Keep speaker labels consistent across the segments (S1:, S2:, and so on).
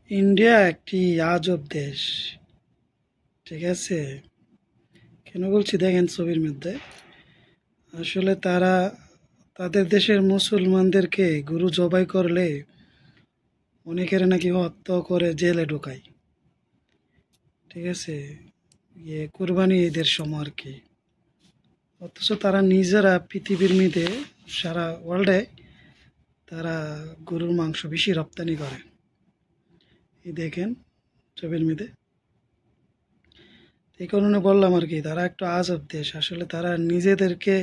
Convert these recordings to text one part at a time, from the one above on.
S1: India একটি আজব দেশ। ঠিক আছে, কেন বলছি দেখেন ছবির মধ্যে। আসলে তারা তাদের দেশের মুসলমানদেরকে গরু জবাই করলে অনেকের নাকি হত্যা করে জেলে ঢোকায়। ঠিক আছে, কুরবানি ঈদের সময় আর কি। অথচ তারা নিজেরা পৃথিবীর মধ্যে সারা ওয়ার্ল্ডে তারা গরুর মাংস বেশি রপ্তানি করে। এই দেখেন ছবির মধ্যে। এই কারণে বললাম আর কি, তারা একটু আজব দেশ। আসলে তারা নিজেদেরকে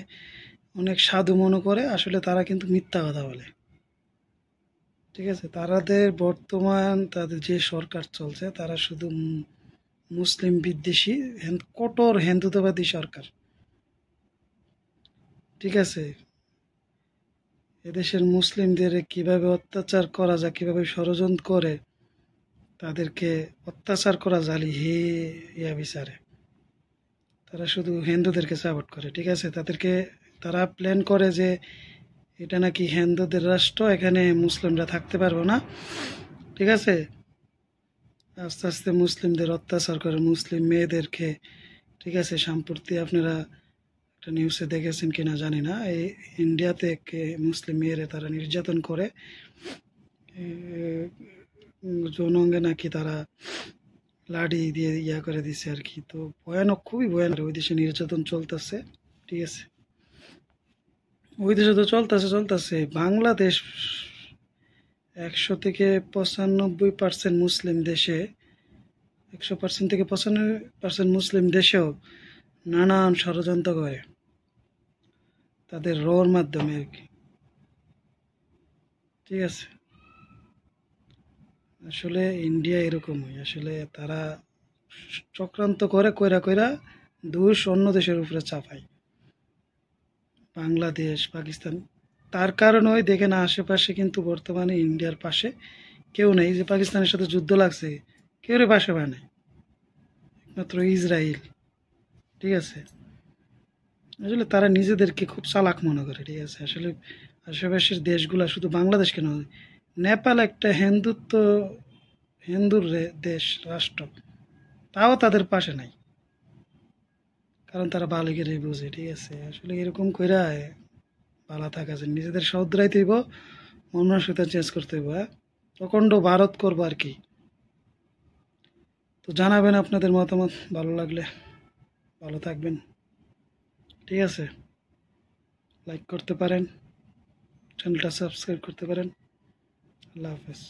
S1: অনেক সাধু মনে করে, আসলে তারা কিন্তু মিথ্যা কথা বলে। ঠিক আছে, তাদের যে সরকার চলছে তারা শুধু মুসলিম বিদ্বেষী, কঠোর হিন্দুত্ববাদী সরকার। ঠিক আছে, এদেশের মুসলিমদের কিভাবে অত্যাচার করা যায়, কিভাবে ষড়যন্ত্র করে তাদেরকে অত্যাচার করা জালি হে ইয়া বিচারে। তারা শুধু হিন্দুদেরকে সাপোর্ট করে। ঠিক আছে, তারা প্ল্যান করে যে এটা নাকি হিন্দুদের রাষ্ট্র, এখানে মুসলিমরা থাকতে পারবো না। ঠিক আছে, আস্তে আস্তে মুসলিমদের অত্যাচার করে, মুসলিম মেয়েদেরকে। ঠিক আছে, সম্প্রতি আপনারা একটা নিউজে দেখেছেন কিনা জানি না, এই ইন্ডিয়াতে মুসলিম মেয়েরে তারা নির্যাতন করে। যৌন অঙ্গে নাকি তারা লাঠি দিয়ে ইয়া করে দিছে আর কি। তো ভয়ানক, খুবই ভয়ানক ওই দেশে নির্যাতন চলতেছে। ঠিক আছে, ওই দেশে তো চলতেছে। বাংলাদেশ 100 থেকে 95% মুসলিম দেশে, 100% থেকে 95% মুসলিম দেশেও নানান ষড়যন্ত্র করে তাদের রর মাধ্যমে আর কি। ঠিক আছে, আসলে ইন্ডিয়া এরকমই। আসলে তারা চক্রান্ত করে, কইরা কইরা দোষ অন্য দেশের উপরে চাপায়, বাংলাদেশ, পাকিস্তান। তার কারণে ওই দেখেন আশেপাশে কিন্তু বর্তমানে ইন্ডিয়ার পাশে কেউ নেই। যে পাকিস্তানের সাথে যুদ্ধ লাগছে, কেউ পাশে পায় নাই, মাত্র ইসরায়েল। ঠিক আছে, আসলে তারা নিজেদেরকে খুব চালাক মনে করে। ঠিক আছে, আসলে আশেপাশের দেশগুলা, শুধু বাংলাদেশ কেন, নেপাল একটা হিন্দুর দেশ, রাষ্ট্র, তাও তাদের পাশে নাই, কারণ তারা বালিগেরই বুঝে। ঠিক আছে, আসলে এরকম কইরা পালা থাকা যায়, নিজেদের সদ্রাইতে হইব, মন মানসিকতা চেঞ্জ করতে হইব। হ্যাঁ, অখণ্ড ভারত করবো আর কি। তো জানাবেন আপনাদের মতামত, ভালো লাগলে। ভালো থাকবেন। ঠিক আছে, লাইক করতে পারেন, চ্যানেলটা সাবস্ক্রাইব করতে পারেন। আল্লাহ হাফেজ।